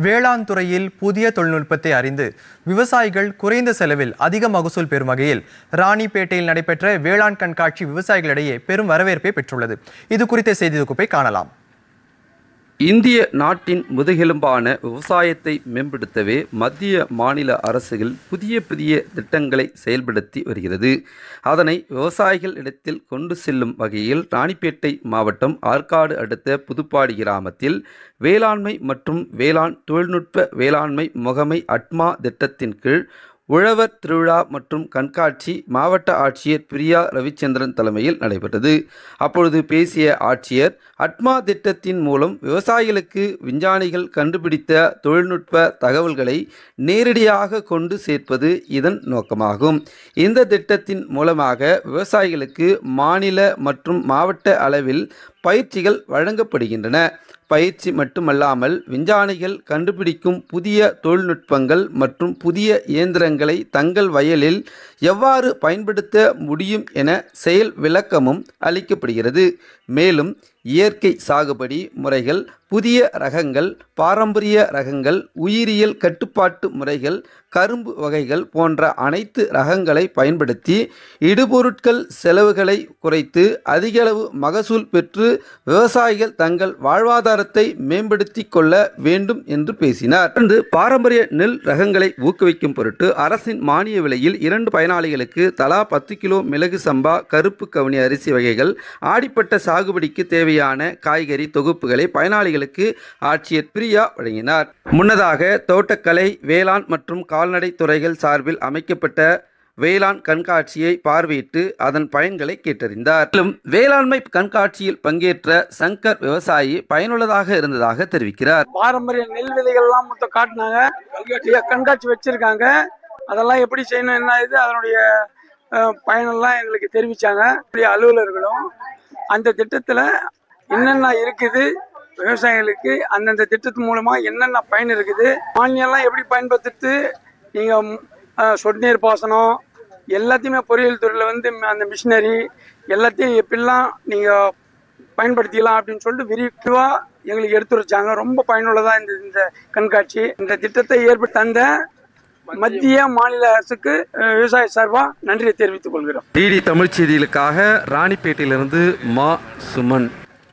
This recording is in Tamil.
வேளாண் துறையில் புதிய தொழில்நுட்பத்தை அறிந்து விவசாயிகள் குறைந்த செலவில் அதிக மகசூல் பெறும் வகையில் ராணிப்பேட்டையில் நடைபெற்ற வேளாண் கண்காட்சி விவசாயிகளிடையே பெரும் வரவேற்பை பெற்றுள்ளது. இது குறித்த செய்தி தொகுப்பை காணலாம். இந்திய நாட்டின் முதுகெலும்பான விவசாயத்தை மேம்படுத்தவே மத்திய மாநில அரசுகள் புதிய திட்டங்களை செயல்படுத்தி வருகிறது. அதனை விவசாயிகள் இடத்தில் கொண்டு செல்லும் வகையில் ராணிப்பேட்டை மாவட்டம் ஆற்காடு அடுத்த புதுப்பாடி கிராமத்தில் வேளாண்மை மற்றும் வேளாண் தொழில்நுட்ப வேளாண்மை முகமை அட்மா திட்டத்தின் கீழ் உழவர் திருவிழா மற்றும் கண்காட்சி மாவட்ட ஆட்சியர் பிரியா ரவிச்சந்திரன் தலைமையில் நடைபெற்றது. அப்பொழுது பேசிய ஆட்சியர், அட்மா திட்டத்தின் மூலம் விவசாயிகளுக்கு விஞ்ஞானிகள் கண்டுபிடித்த தொழில்நுட்ப தகவல்களை நேரடியாக கொண்டு சேர்ப்பது இதன் நோக்கமாகும். இந்த திட்டத்தின் மூலமாக விவசாயிகளுக்கு மாநில மற்றும் மாவட்ட அளவில் பயிற்சிகள் வழங்கப்படுகின்றன. பயிற்சி மட்டுமல்லாமல் விஞ்ஞானிகள் கண்டுபிடிக்கும் புதிய தொழில்நுட்பங்கள் மற்றும் புதிய இயந்திரங்களை தங்கள் வயலில் எவ்வாறு பயன்படுத்த முடியும் என செயல் விளக்கமும் அளிக்கப்படுகிறது. மேலும் இயற்கை சாகுபடி முறைகள், புதிய ரகங்கள், பாரம்பரிய ரகங்கள், உயிரியல் கட்டுப்பாட்டு முறைகள், கரும்பு வகைகள் போன்ற அனைத்து ரகங்களை பயன்படுத்தி இடுபொருட்கள் செலவுகளை குறைத்து அதிகளவு மகசூல் பெற்று விவசாயிகள் தங்கள் வாழ்வாதாரத்தை மேம்படுத்தி கொள்ள வேண்டும் என்று பேசினார். தொடர்ந்து பாரம்பரிய நெல் ரகங்களை ஊக்குவிக்கும் பொருட்டு அரசின் மானிய விலையில் 2 பயனாளிகளுக்கு தலா 10 கிலோ மிளகு சம்பா கருப்பு கவுனி அரிசி வகைகள், ஆடிப்பட்ட சாகுபடிக்கு தேவையான காய்கறி தொகுப்புகளை பயனாளிகளுக்கு ஆட்சியர் பிரியா வழங்கினார். முன்னதாக தோட்டக்கலை, வேளாண் மற்றும் கால்நடை துறைகள் சார்பில் அமைக்கப்பட்ட வேளாண் கண்காட்சியை பார்வையிட்டு அதன் பயன்களை கேட்டறிந்தார். மேலும் வேளாண்மை கண்காட்சியில் பங்கேற்ற சங்கர் விவசாயி பயனுள்ளதாக இருந்ததாக தெரிவிக்கிறார். பாரம்பரிய நெல் விதைகள்லாம் மொத்தம் காட்டினாங்க, கண்காட்சி வச்சிருக்காங்க. அதெல்லாம் எப்படி செய்யணும், என்ன இது, அதனுடைய பயனெல்லாம் எங்களுக்கு தெரிவிச்சாங்க. அலுவலர்களும் அந்த திட்டத்தில் என்னென்ன இருக்குது, விவசாயிகளுக்கு அந்தந்த திட்டத்தின் மூலமா என்னென்ன பயன் இருக்குது, மானியெல்லாம் எப்படி பயன்படுத்திட்டு நீங்கள் சொட்டு நீர் பாசனம் எல்லாத்தையுமே பொறியியல் துறையில் அந்த மிஷினரி எல்லாத்தையும் எப்படிலாம் நீங்கள் பயன்படுத்திக்கலாம் அப்படின்னு சொல்லிட்டு விரிவாக எங்களுக்கு எடுத்துரைச்சாங்க. ரொம்ப பயனுள்ளதாக இந்த கண்காட்சி. இந்த திட்டத்தை ஏற்படுத்தி தந்த மத்திய மாநில அரசுக்கு விவசாய சார்பாக நன்றியை தெரிவித்துக் கொள்கிறோம். டிடி தமிழ் செய்திகளுக்காக ராணிப்பேட்டையிலிருந்து மா சுமன்.